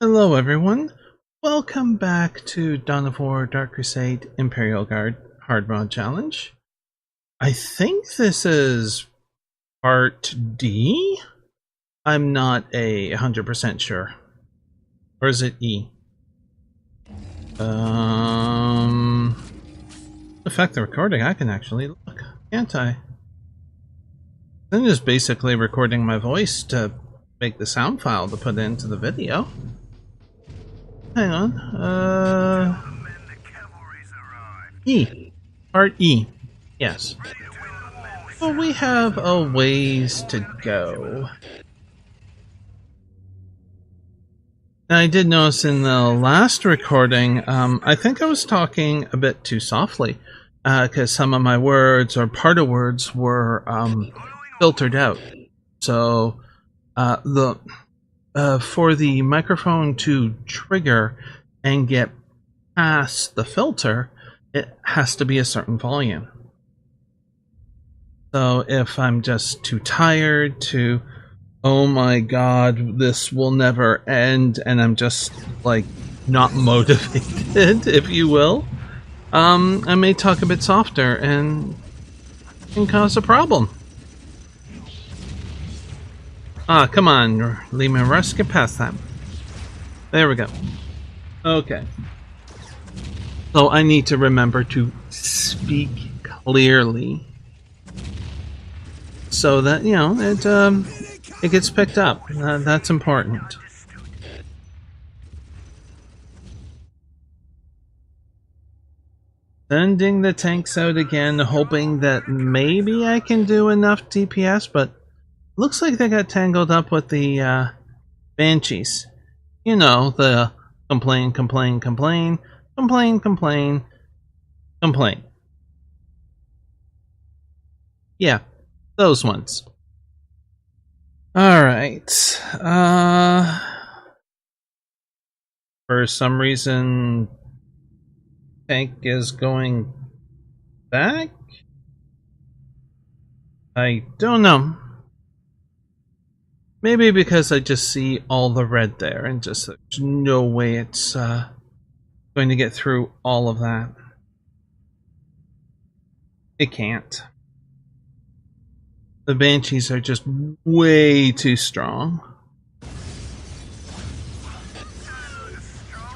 Hello everyone, welcome back to Dawn of War Dark Crusade Imperial Guard Hard Mode Challenge. I think this is part D? I'm not 100% sure. Or is it E? Affect the recording, I can actually look, can't I? I'm just basically recording my voice to make the sound file to put into the video. Hang on, E. Part E. Yes. Well, we have a ways to go. Now, I did notice in the last recording, I think I was talking a bit too softly, because some of my words, or part of words, were filtered out. So, for the microphone to trigger and get past the filter, it has to be a certain volume. So if I'm just too tired to, oh my god, this will never end, and I'm just like not motivated, if you will, I may talk a bit softer and can cause a problem. Ah, come on, Lehman Russ, get past that. There we go. Okay. So I need to remember to speak clearly, so that, you know, it gets picked up. That's important. Sending the tanks out again, hoping that maybe I can do enough DPS, but looks like they got tangled up with the Banshees. You know, the complain, complain, complain, complain, complain, complain. Yeah, those ones. Alright. For some reason, tank is going back? I don't know. Maybe because I just see all the red there and just there's no way it's going to get through all of that. It can't. The Banshees are just way too strong.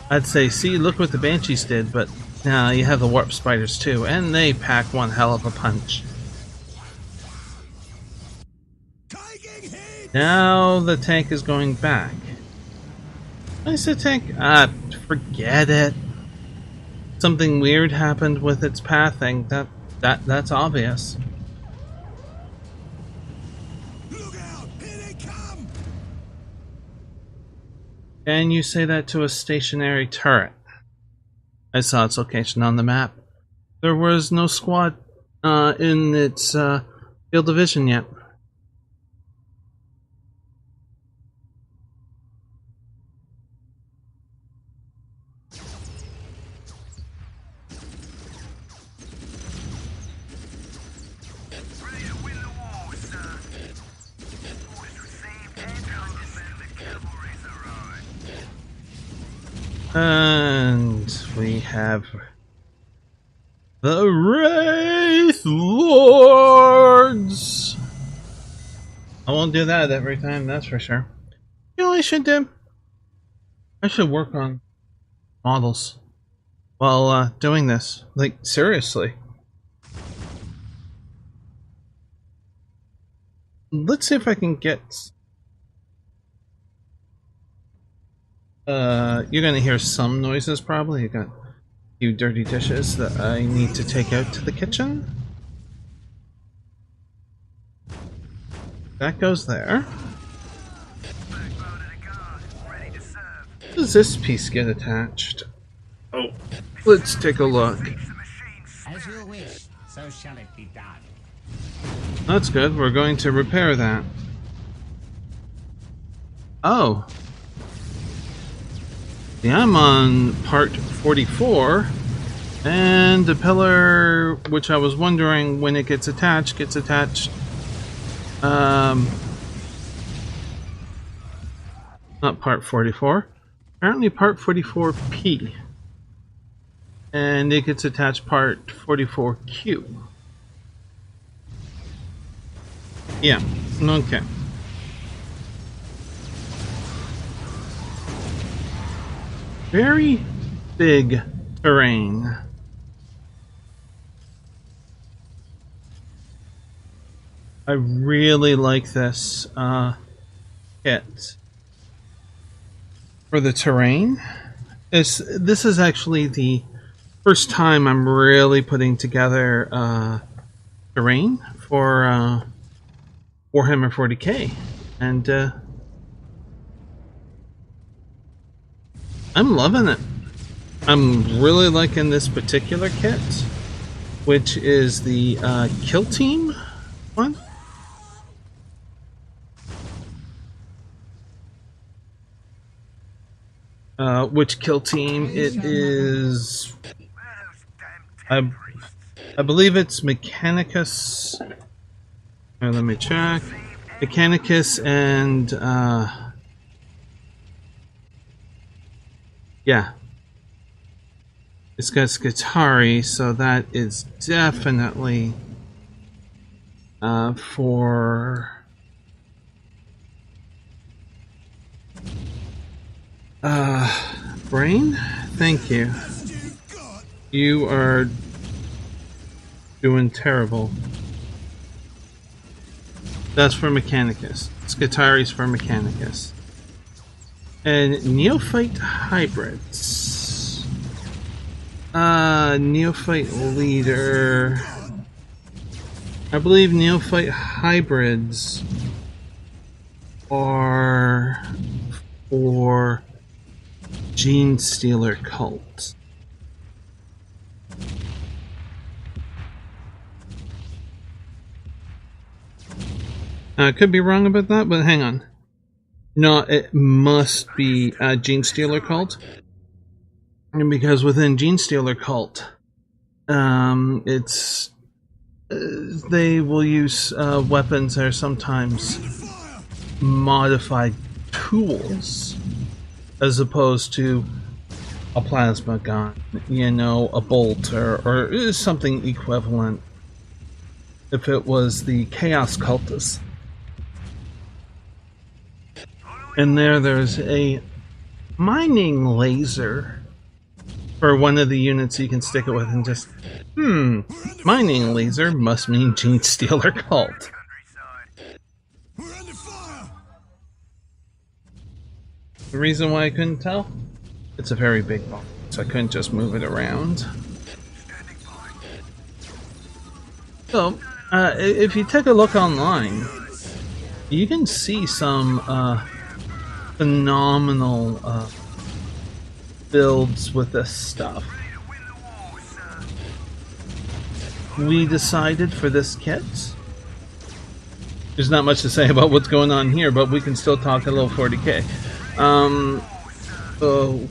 I'd say, see, look what the Banshees did, but now you have the Warp Spiders too, and they pack one hell of a punch. Now the tank is going back. I said tank. Forget it. Something weird happened with its pathing. That's obvious. Look out, here they come. Can you say that to a stationary turret? I saw its location on the map. There was no squad in its field of vision yet. And we have the Wraith Lords. I won't do that every time, that's for sure. You know what I should do? I should work on models while doing this. Like, seriously. Let's see if I can get... you're gonna hear some noises probably. You got a few dirty dishes that I need to take out to the kitchen. That goes there. Does this piece get attached? Oh, let's take a look. As you wish, so shall it be done. That's good. We're going to repair that. Oh. Yeah, I'm on part 44, and the pillar, which I was wondering when it gets attached not part 44. apparently part 44P. And it gets attached part 44Q. Yeah, okay. Very big terrain. I really like this kit for the terrain. This is actually the first time I'm really putting together terrain for Warhammer 40k, and I'm loving it. I'm really liking this particular kit, which is the Kill Team one. Which Kill Team it is? I believe it's Mechanicus. Let me check. Mechanicus and yeah, it's got Scutari, so that is definitely for Brain. Thank you. You are doing terrible. That's for Mechanicus. Scutari's for Mechanicus. And Neophyte Hybrids. Neophyte Leader. I believe Neophyte Hybrids are for Gene Stealer Cult. I could be wrong about that, but hang on. No, it must be Gene Stealer Cult. Because within Gene Stealer Cult, it's they will use weapons that are sometimes modified tools, as opposed to a plasma gun, you know, a bolt, or something equivalent. If it was the Chaos Cultist. And there's a mining laser for one of the units you can stick it with and just, mining laser must mean Gene Stealer Cult. The reason why I couldn't tell? It's a very big box, so I couldn't just move it around. So, if you take a look online, you can see some phenomenal builds with this stuff. We decided for this kit, there's not much to say about what's going on here, but we can still talk a little 40k.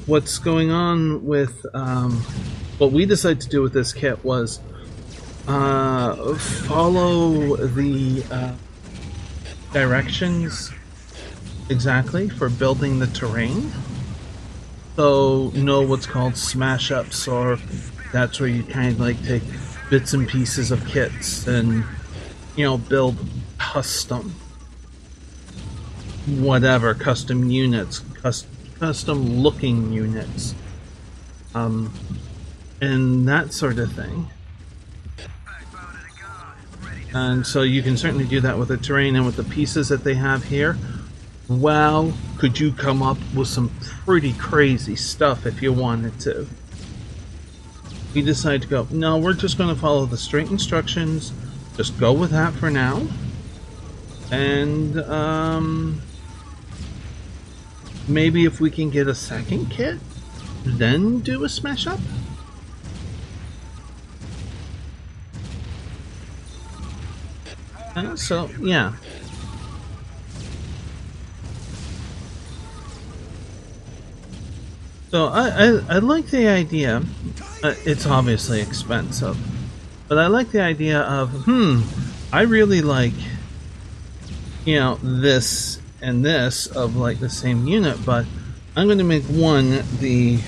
What's going on with what we decided to do with this kit was follow the directions exactly for building the terrain. So know what's called smash ups, or that's where you kind of like take bits and pieces of kits and, you know, build custom whatever, custom units, custom looking units, and that sort of thing. And so you can certainly do that with the terrain, and with the pieces that they have here. Wow, could you come up with some pretty crazy stuff if you wanted to. We decided to go, no, we're just going to follow the straight instructions, just go with that for now, and maybe if we can get a second kit, then do a smash up. So yeah. So I like the idea. It's obviously expensive, but I like the idea of I really like, you know, this and this of like the same unit, but I'm going to make one the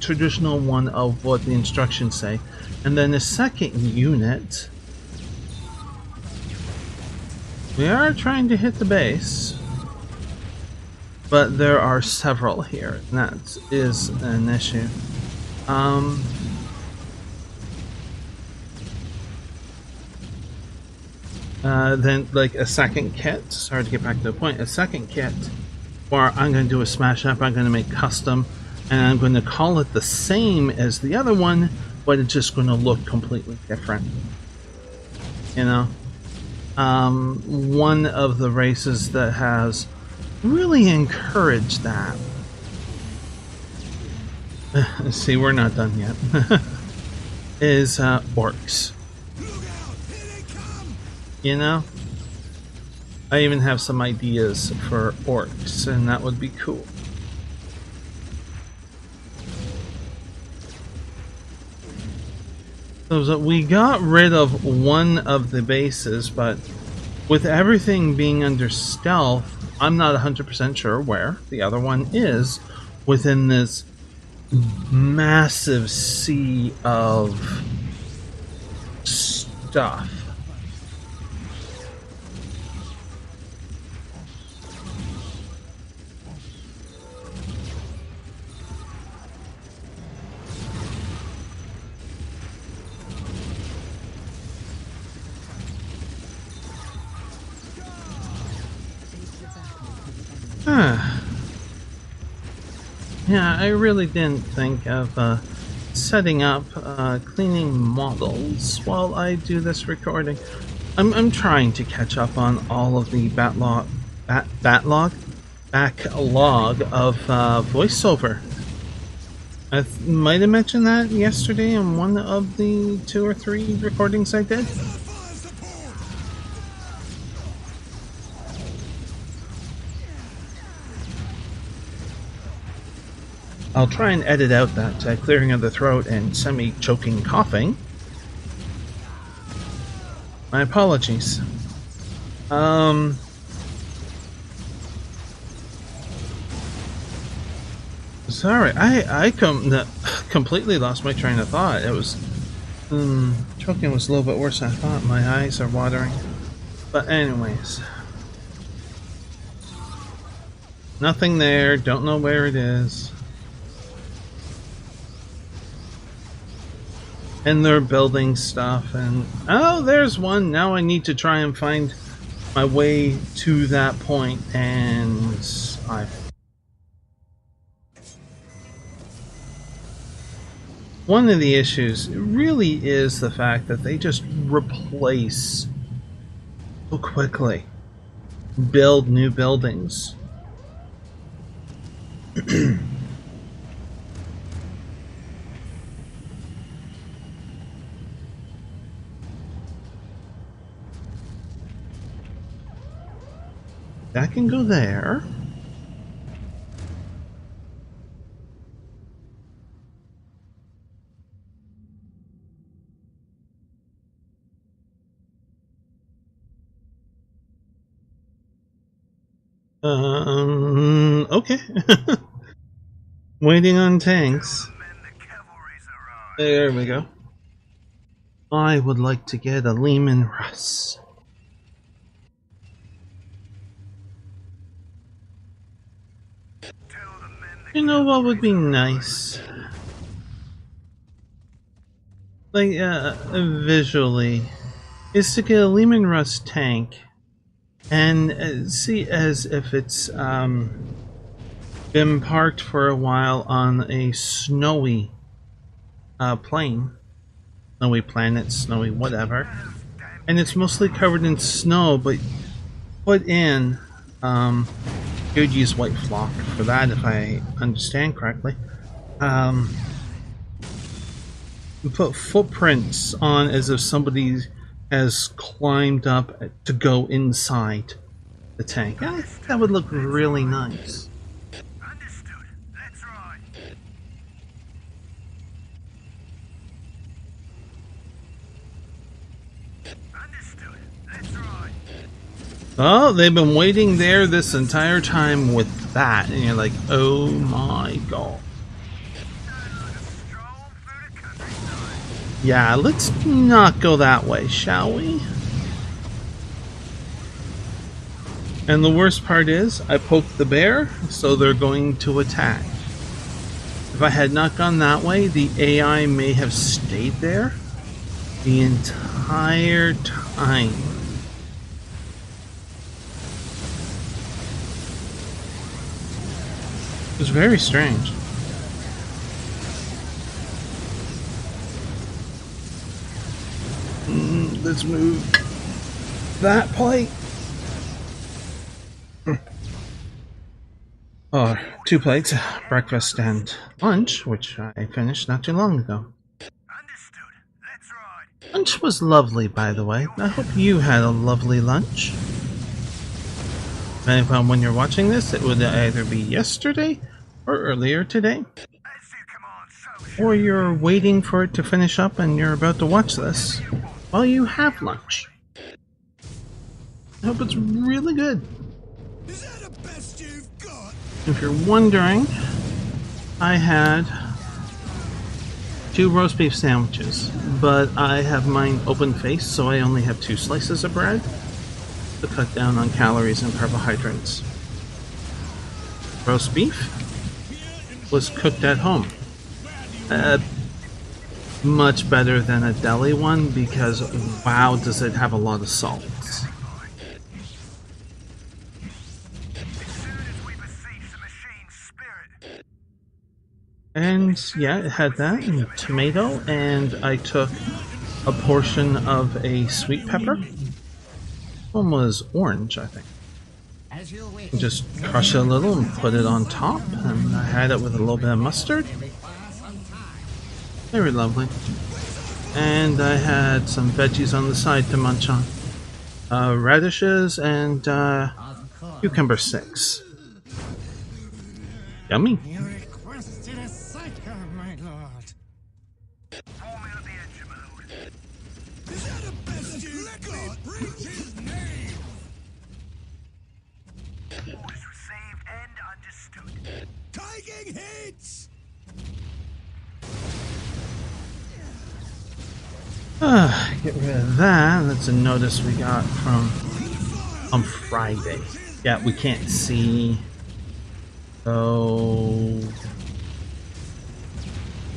traditional one of what the instructions say, and then the second unit. We are trying to hit the base, but there are several here, and that is an issue. Then, like a second kit. Sorry to get back to the point. A second kit, where I'm going to do a smash up. I'm going to make custom, and I'm going to call it the same as the other one, but it's just going to look completely different. You know, one of the races that has really encouraged that. See, we're not done yet. Is orcs. You know, I even have some ideas for orcs, and that would be cool. So we got rid of one of the bases, but with everything being under stealth, I'm not 100% sure where the other one is within this massive sea of stuff. Yeah, I really didn't think of setting up cleaning models while I do this recording. I'm trying to catch up on all of the backlog of voiceover. I might have mentioned that yesterday in one of the 2 or 3 recordings I did. I'll try and edit out that clearing of the throat and semi-choking coughing. My apologies. Sorry, I completely lost my train of thought. It was... choking was a little bit worse than I thought. My eyes are watering. But anyways. Nothing there. Don't know where it is. And they're building stuff, and oh, there's one. Now I need to try and find my way to that point, and one of the issues really is the fact that they just replace so quickly, build new buildings. That can go there. Okay. Waiting on tanks. There we go. I would like to get a Lehman Russ. You know what would be nice? Like, visually, is to get a Lehman Russ tank and see as if it's been parked for a while on a snowy plane, snowy planet, snowy whatever, and it's mostly covered in snow, but put in you would use white flock for that if I understand correctly. Put footprints on as if somebody has climbed up to go inside the tank. I think that would look really nice. Understood. Let's ride. Oh, they've been waiting there this entire time with bat, and you're like, oh my god. Yeah, let's not go that way, shall we? And the worst part is, I poked the bear, so they're going to attack. If I had not gone that way, the AI may have stayed there the entire time. It was very strange. Let's move that plate. Oh, 2 plates, breakfast and lunch, which I finished not too long ago. Understood. Let's ride. Lunch was lovely, by the way. I hope you had a lovely lunch. Depending upon when you're watching this, it would either be yesterday or earlier today. As you command, so Or you're waiting for it to finish up and you're about to watch this while you have lunch. I hope it's really good. Is that the best you've got? If you're wondering, I had 2 roast beef sandwiches, but I have mine open faced, so I only have 2 slices of bread to cut down on calories and carbohydrates. Roast beef was cooked at home. Much better than a deli one because wow, does it have a lot of salt. And yeah, it had that and tomato, and I took a portion of a sweet pepper. One was orange, I think. As you wish. And just crush it a little and put it on top, and I had it with a little bit of mustard. Very lovely. And I had some veggies on the side to munch on. Radishes and cucumber sticks. Yummy. You requested a saga, my lord. Form out the engine mode. Is that the best you've got? Preach his name. Orders received and understood. Taking hits. Get rid of that. That's a notice we got from on Friday. Yeah, we can't see. So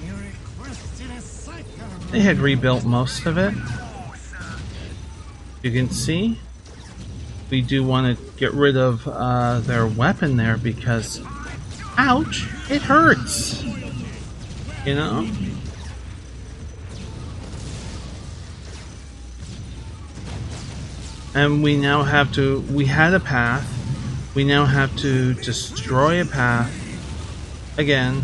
You requested a saga. they had rebuilt most of it. You can see we do want to get rid of their weapon there because ouch, it hurts, you know. And we now have to, we had a path, we now have to destroy a path again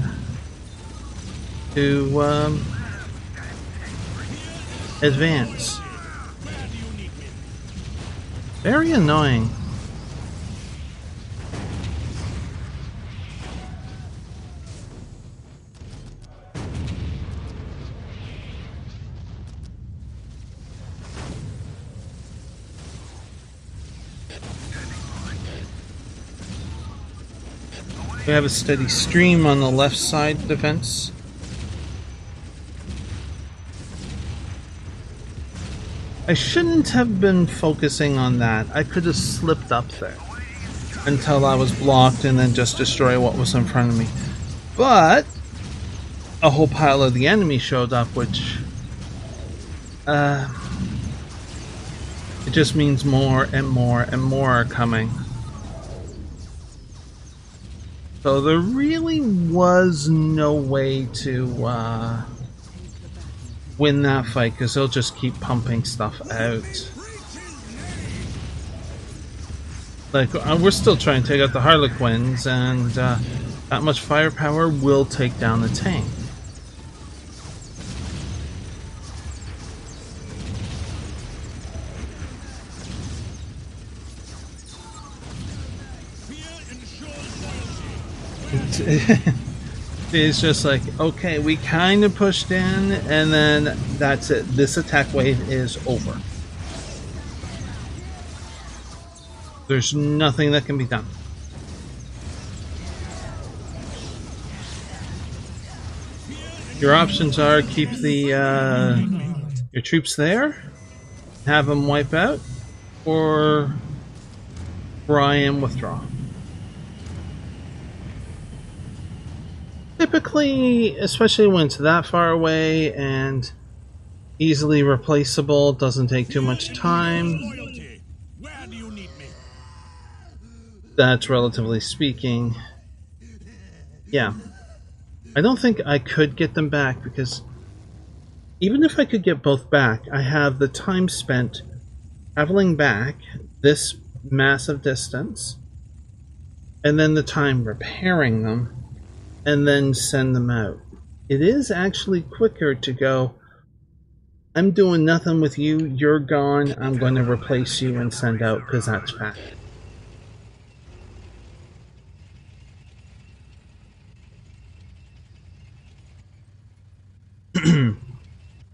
to advance. Very annoying. We have a steady stream on the left side defense. I shouldn't have been focusing on that. I could have slipped up there until I was blocked and then just destroy what was in front of me. But a whole pile of the enemy showed up, which it just means more and more and more are coming. So there really was no way to win that fight because they'll just keep pumping stuff out. Like, we're still trying to take out the Harlequins, and that much firepower will take down the tank. It's just like, okay, we kind of pushed in, and then that's it. This attack wave is over. There's nothing that can be done. Your options are keep the your troops there, have them wipe out, or try and withdraw. Typically, especially when it's that far away and easily replaceable, doesn't take too much time. Loyalty. Where do you need me? That's relatively speaking. Yeah. I don't think I could get them back because even if I could get both back, I have the time spent traveling back this massive distance and then the time repairing them and then send them out. It is actually quicker to go, I'm doing nothing with you, you're gone, I'm going to replace you and send out because that's fast.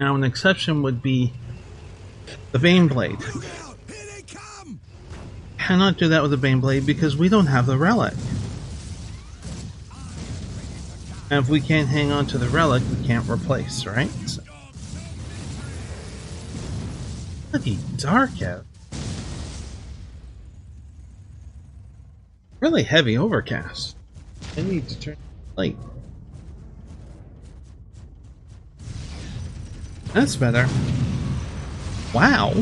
Now an exception would be the Baneblade. Look out! Here they come! Cannot do that with the Baneblade because we don't have the relic. And if we can't hang on to the relic, we can't replace, right? So, bloody dark out. Really heavy overcast. I need to turn the light. That's better. Wow.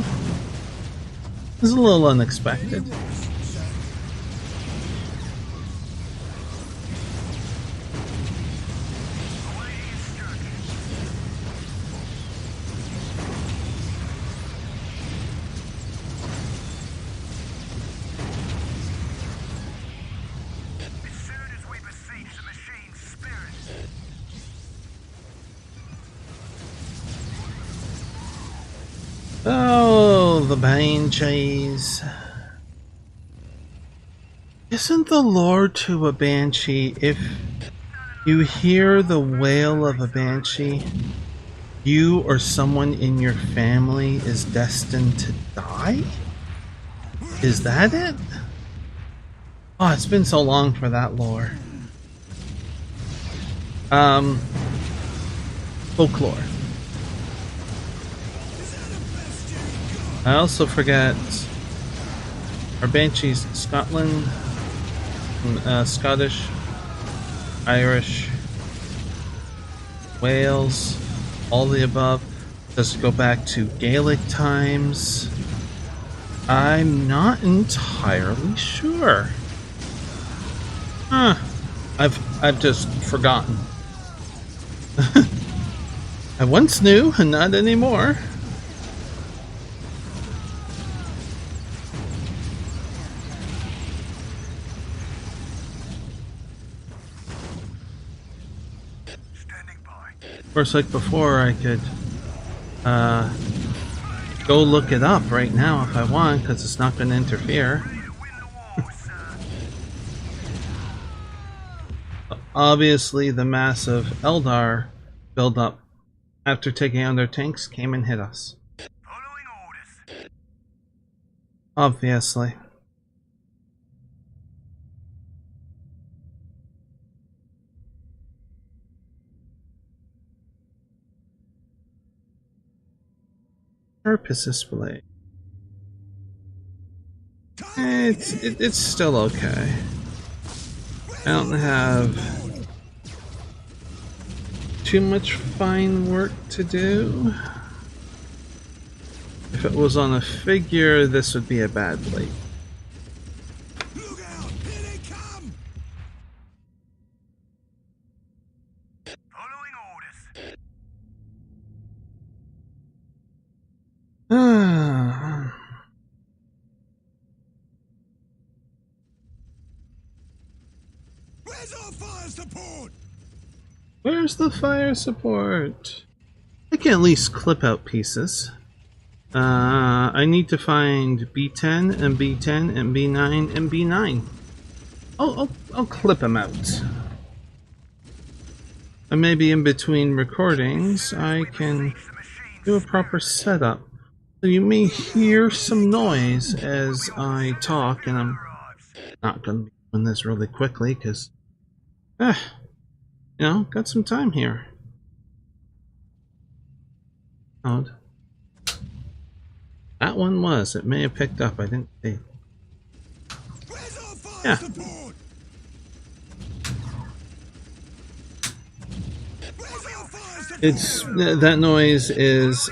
This is a little unexpected. Oh, the Banshees. Isn't the lore to a Banshee if you hear the wail of a Banshee, you or someone in your family is destined to die? Is that it? Oh, it's been so long for that lore. Folklore. I also forget our Banshees, Scotland, Scottish, Irish, Wales, all the above. Does it go back to Gaelic times? I'm not entirely sure. Huh. I've just forgotten. I once knew, and not anymore. Of course, like before, I could go look it up right now if I want, because it's not going to interfere. Obviously, the massive Eldar buildup after taking out their tanks came and hit us. Obviously. Purpose display. It's still okay. I don't have too much fine work to do. If it was on a figure, this would be a bad blade. Look out! Here they come! Following orders. Where's our fire support? Where's the fire support? I can at least clip out pieces. I need to find B10 and B10 and B9 and B9. I'll clip them out. And maybe in between recordings, I can do a proper setup. So you may hear some noise as I talk, and I'm not going to be doing this really quickly because, you know, got some time here. Odd. That one was. It may have picked up. I didn't see. Where's our fire Yeah. support? Where's our fire support? It's that noise is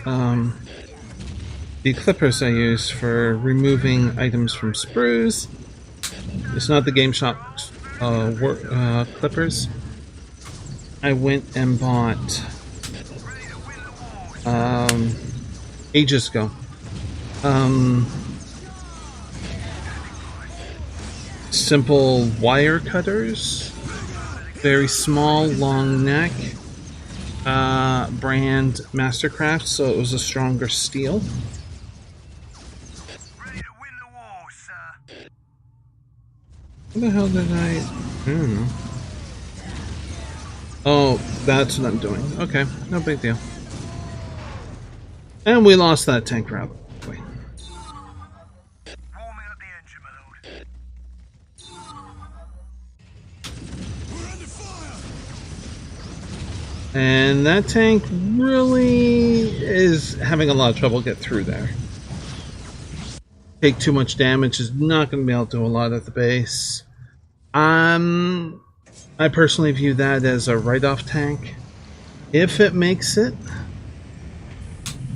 the clippers I use for removing items from sprues. It's not the Game Shop clippers. I went and bought ages ago. Simple wire cutters, very small, long neck, brand Mastercraft, so it was a stronger steel. Ready to win the war, sir. What the hell did I don't know. Oh, that's what I'm doing. Okay, no big deal. And we lost that tank route. Warming up the engine, my lord. We're under fire. And that tank really is having a lot of trouble get through there. Take too much damage, is not going to be able to do a lot at the base. I personally view that as a write-off tank. If it makes it,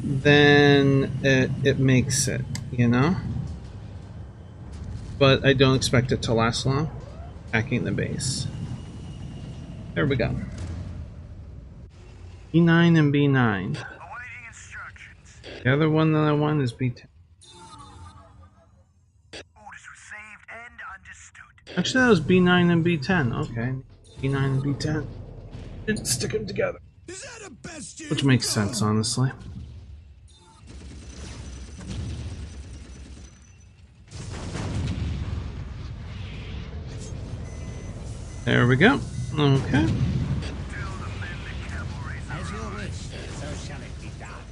then it makes it, you know? But I don't expect it to last long. Attacking the base. There we go. B9 and B9. Awaiting instructions. The other one that I want is B10. Orders received and understood. Actually, that was B9 and B10. Okay. B9 and B10. Didn't stick them together. Is that a bastion? Which makes sense, honestly. There we go. Okay. As you wish, so shall it be done.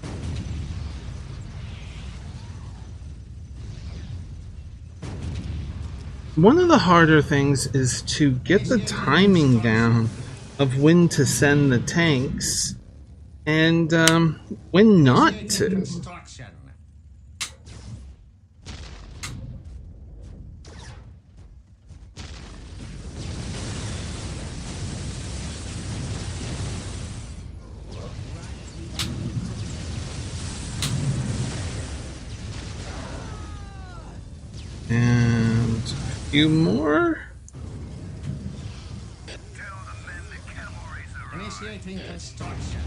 One of the harder things is to get the timing down of when to send the tanks and when not to. Construction. And a few more. Tell the men the cavalry's arrived. Initiating construction.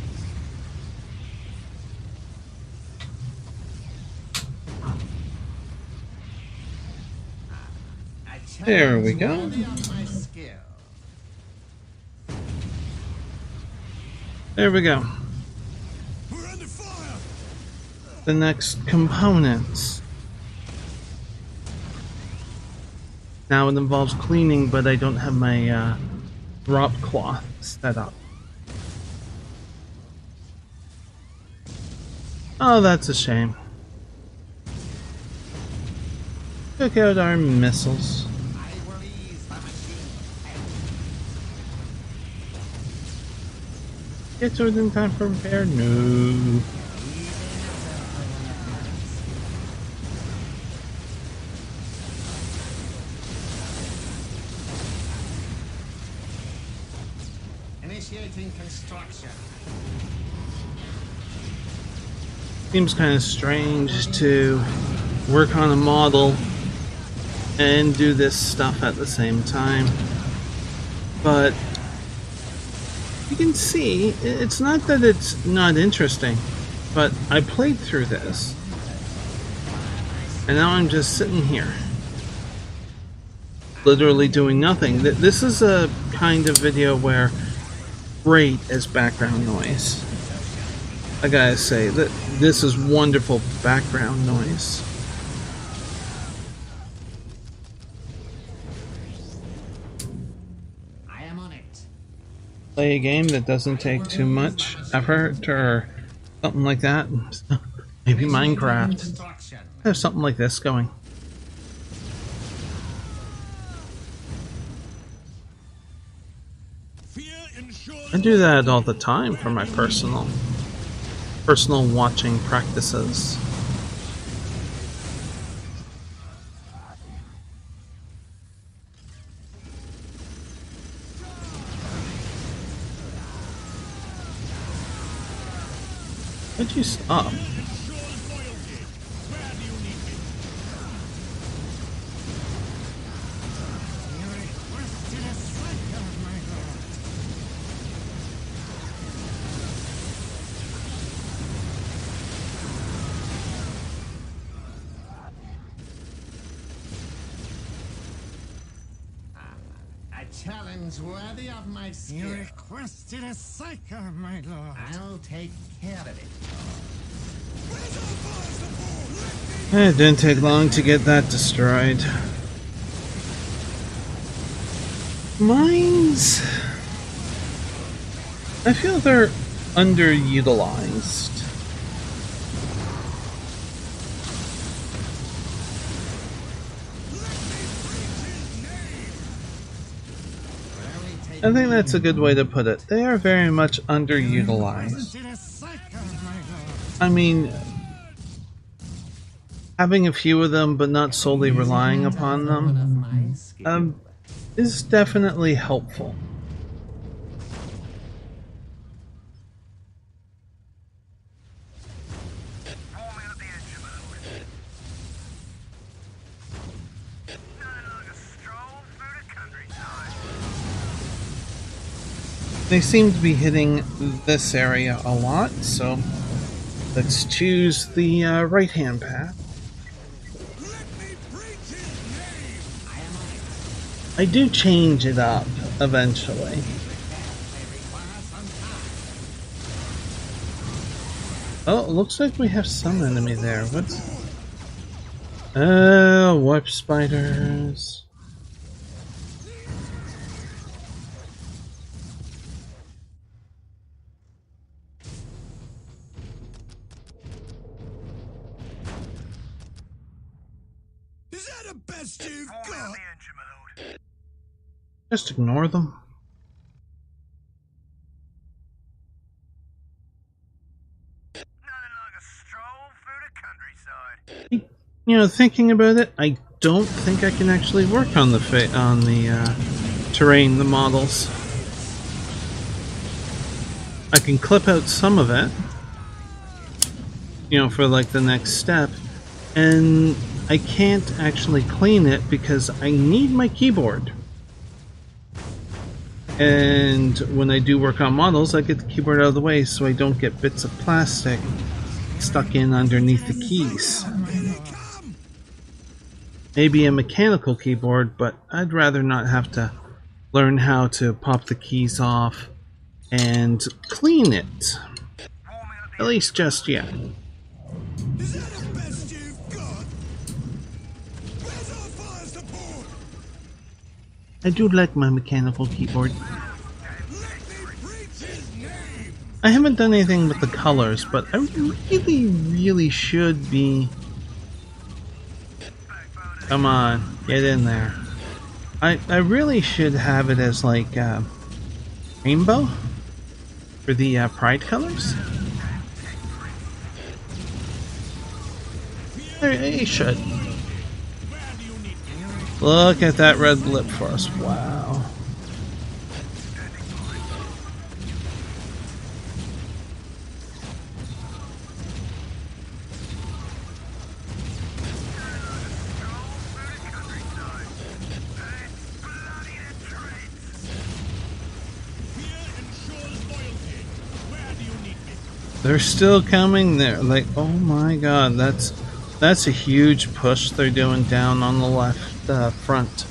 There we go. Worthy of my skill. There we go. We're under fire. The next components. Now it involves cleaning, but I don't have my drop cloth set up. Oh, that's a shame. Took out our missiles. I will ease the machine. Get to it in time for repair? No. Initiating construction. Seems kind of strange to work on a model and do this stuff at the same time. But you can see, it's not that it's not interesting, but I played through this. And now I'm just sitting here. Literally doing nothing. This is a kind of video where great as background noise. I gotta say that this is wonderful background noise. I am on it. Play a game that doesn't take too much effort or something like that. Maybe Minecraft. Construction. Have something like this going. Fear ensures I do that all the time for my personal personal watching practices. Why'd you stop? Challenge worthy of my skill. You requested a saga, my lord. I'll take care of it. It didn't take long to get that destroyed. Mines, I feel they're underutilized. I think that's a good way to put it. They are very much underutilized. I mean, having a few of them but not solely relying upon them is definitely helpful. They seem to be hitting this area a lot, so let's choose the right-hand path. I do change it up eventually. Oh, it looks like we have some enemy there. What's... Oh, warp spiders. Is that the best you've got? Just ignore them. You know, thinking about it, I don't think I can actually work on the terrain, the models. I can clip out some of it, you know, for like the next step, and I can't actually clean it because I need my keyboard. And when I do work on models, I get the keyboard out of the way so I don't get bits of plastic stuck in underneath the keys. Maybe a mechanical keyboard, but I'd rather not have to learn how to pop the keys off and clean it. At least just yet. Is that the best you've got? Where's our fire support? I do like my mechanical keyboard. Let me preach his name. I haven't done anything with the colors, but I really should be... Come on, get in there. I really should have it as like rainbow for the pride colors. I should. Look at that red blip for us. Wow. They're still coming there. Like, oh my god, that's a huge push they're doing down on the left front.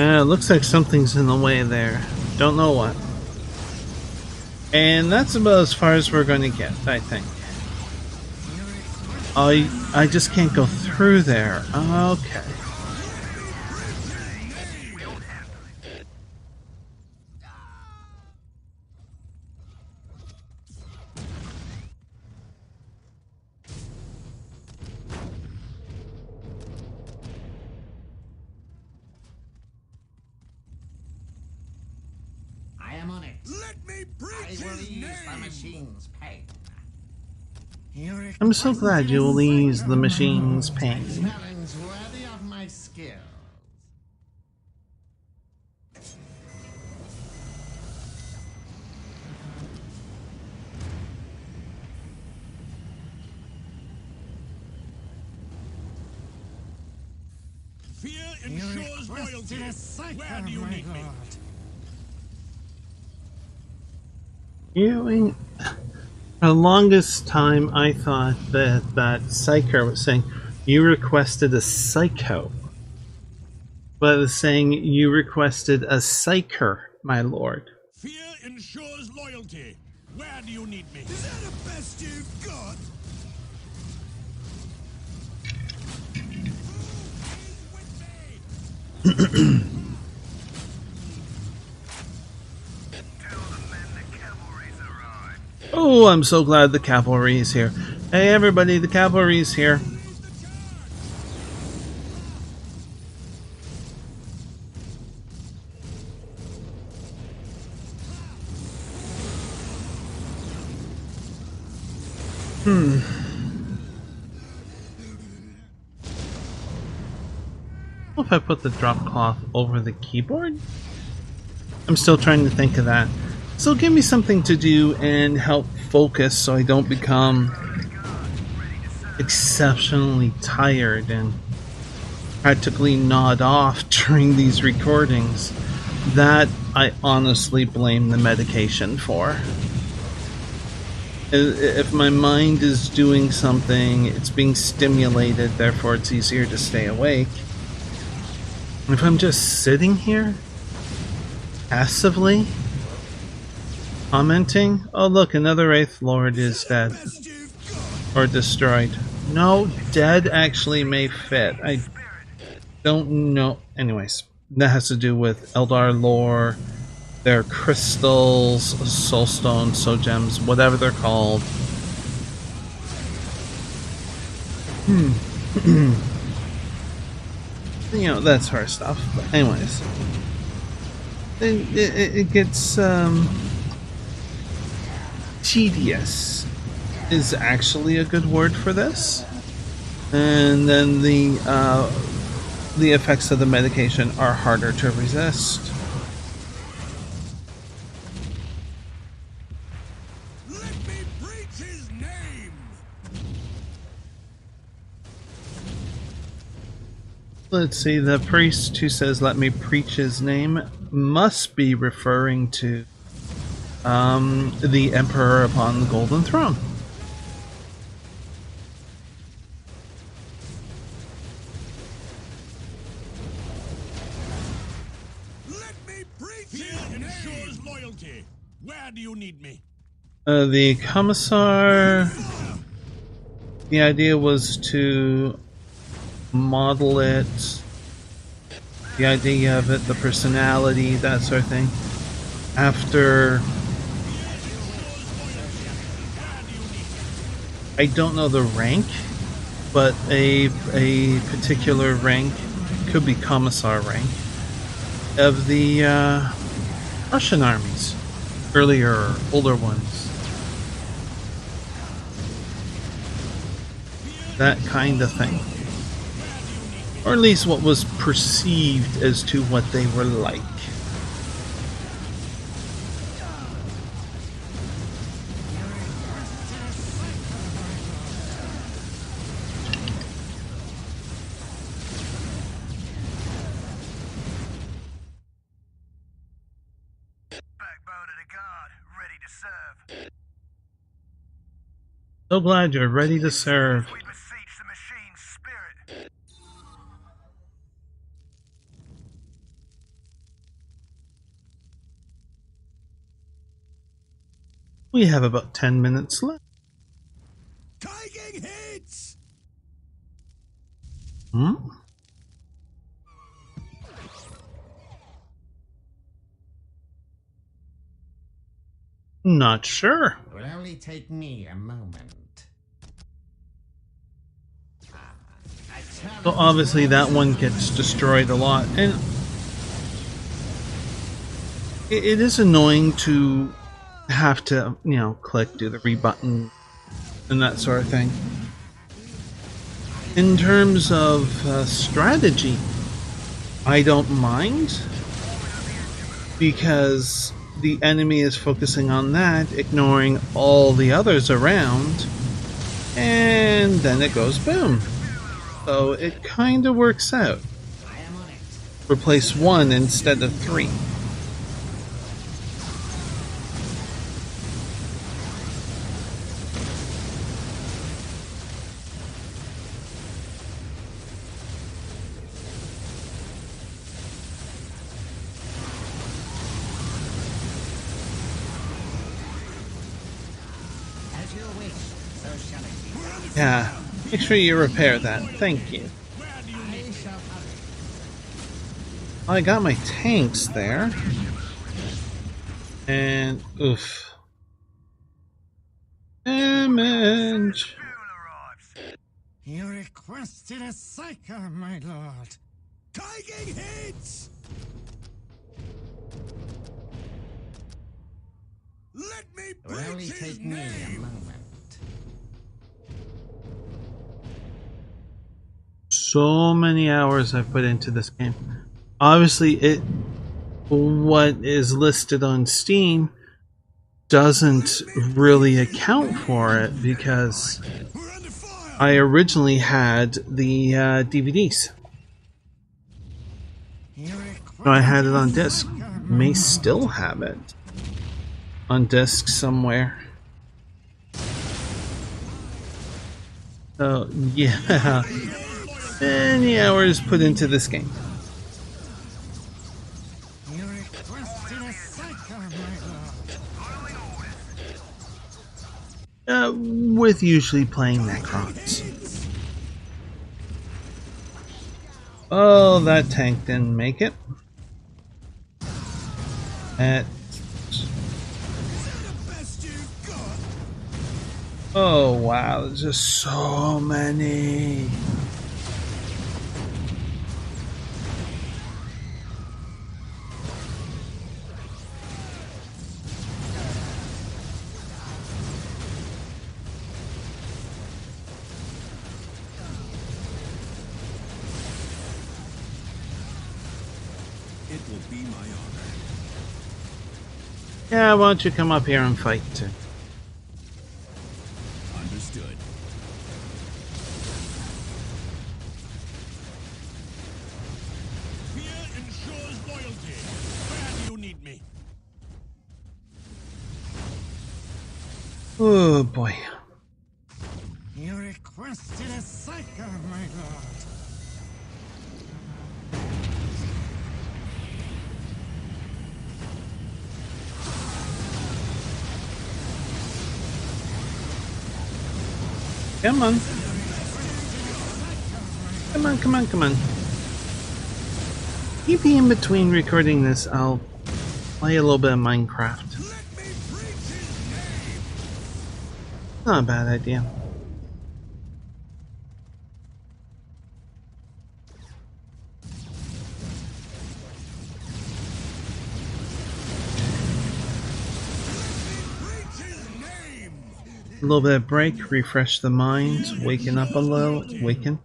It looks like something's in the way there. Don't know what. And that's about as far as we're going to get, I think. I just can't go through there. Okay. I am on it. Let me I preach will his ease the name. machine's pain. I'm so glad you will ease the machine's pain. Challenge worthy of my skills. Fear ensures loyalty. Where do you need me? You, for the longest time, I thought that Psyker was saying you requested a psycho, but it was saying you requested a psyker, my lord. Fear ensures loyalty. Where do you need me? Is that the best you've got? Oh, I'm so glad the cavalry is here. Hey, everybody, the cavalry is here. What if I put the drop cloth over the keyboard? I'm still trying to think of that. So give me something to do and help focus so I don't become exceptionally tired and practically nod off during these recordings. That I honestly blame the medication for. If my mind is doing something, it's being stimulated, therefore it's easier to stay awake. If I'm just sitting here, passively commenting, oh look, another Wraith Lord is dead. Best you've got. Or destroyed. No, dead actually may fit. I don't know. Anyways, that has to do with Eldar lore, their crystals, soulstones, soul gems, whatever they're called. You know, that sort of stuff. But anyways, it gets tedious is actually a good word for this. And then the effects of the medication are harder to resist. Let me preach his name. Let's see, the priest who says, let me preach his name, must be referring to the Emperor upon the Golden Throne. Let me preach his name. Ensures loyalty. Where do you need me? The Commissar, the idea was to model it, the idea of it, the personality, that sort of thing, after... I don't know the rank, but a particular rank, could be Commissar rank, of the Russian armies, earlier, older ones. That kind of thing. Or at least what was perceived as to what they were like. Backbone of the guard, ready to serve. So glad you're ready to serve. We beseech the machine's spirit. We have about 10 minutes left. Taking hits! Hmm? Not sure. It will only take me a moment. So obviously that one gets destroyed a lot, and it is annoying to have to, click, do the re-button, and that sort of thing. In terms of strategy, I don't mind, because the enemy is focusing on that, ignoring all the others around, and then it goes boom. So it kind of works out. Replace 1 instead of 3. As you wish, so shall it be done. Yeah, make sure you repair that. Thank you. I shall hurry. I got my tanks there. And oof. Damage. You requested a saga, my lord. Taking hits! Let me It will only preach his take me a name! moment. So many hours I've put into this game. Obviously, what is listed on Steam doesn't really account for it, because We're under fire! I originally had the DVDs. You So I had it requested on a disc. saga, my May lord. still have it on disc somewhere. So yeah, many hours put into this game. You requested a saga, my lord. With usually playing Necrons. Oh, that tank didn't make it. At Best you've got! oh wow, there's just so many. It will be my honor. Yeah, why don't you come up here and fight too? Understood. Fear ensures loyalty. Where do you need me? Oh boy. You requested a saga, my lord. Come on. Come on, come on, come on. Maybe in between recording this, I'll play a little bit of Minecraft. Let me preach his name! Not a bad idea. Preach his name! A little bit of break, refresh the mind, waking up a little,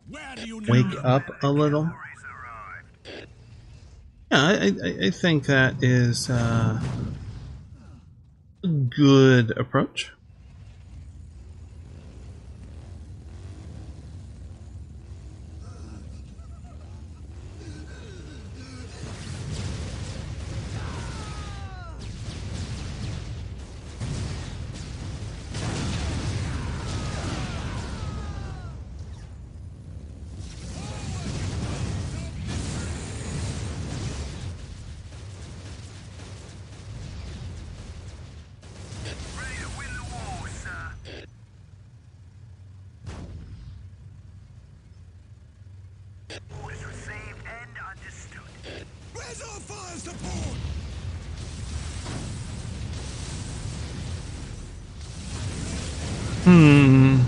Where do you need wake me? up a little. Yeah, I think that is a good approach. Orders received and understood. Where's our fire support? Hmm.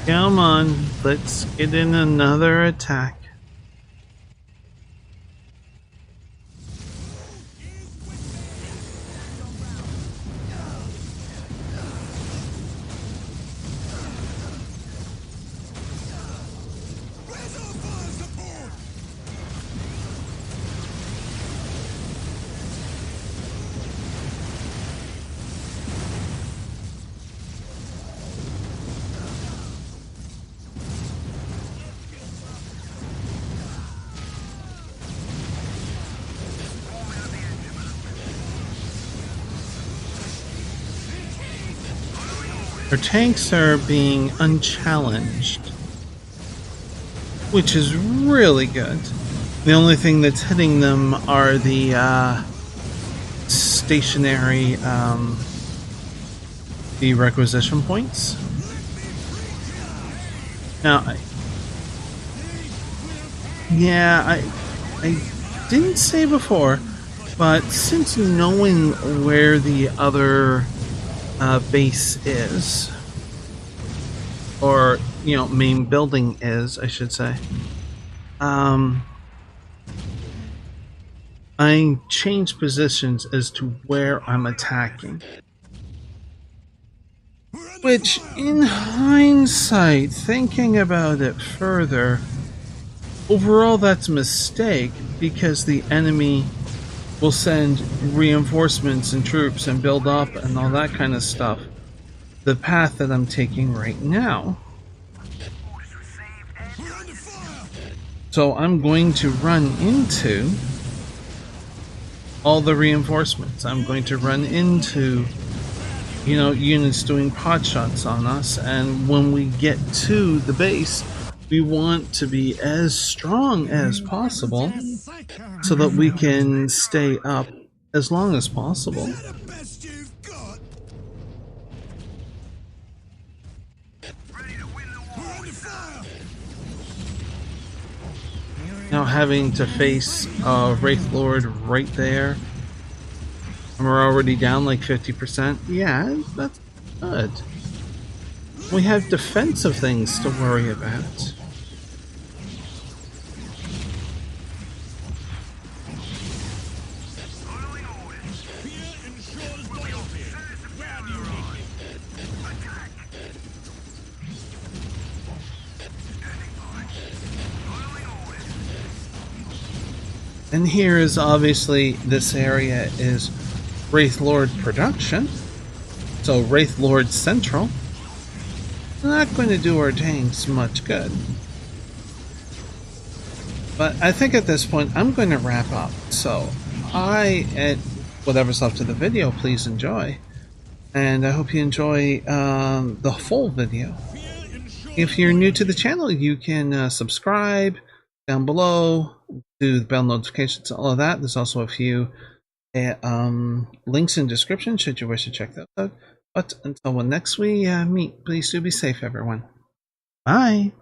Come on, let's get in another attack. Where's our fire support? Our tanks are being unchallenged, which is really good. The only thing that's hitting them are the stationary, the requisition points. Now, I didn't say before, but since knowing where the other base is, or main building is, I should say, I changed positions as to where I'm attacking. Which, in hindsight, thinking about it further, overall that's a mistake because the enemy will send reinforcements and troops and build up and all that kind of stuff. The path that I'm taking right now. So I'm going to run into all the reinforcements. I'm going to run into, units doing pot shots on us, and when we get to the base, we want to be as strong as possible so that we can stay up as long as possible. Is that the best you've got? Ready to win the war. We're under fire. Now having to face Wraith Lord right there, and we're already down like 50%. Yeah, that's good. We have defensive things to worry about. And here is obviously, this area is Wraith Lord production, so Wraith Lord Central. Not going to do our tanks much good. But I think at this point I'm going to wrap up. So at whatever's left of the video, please enjoy. And I hope you enjoy the full video. If you're new to the channel, you can subscribe down below, do the bell notifications, all of that. There's also a few links in the description should you wish to check those out. But until next we meet, please do be safe, everyone. Bye.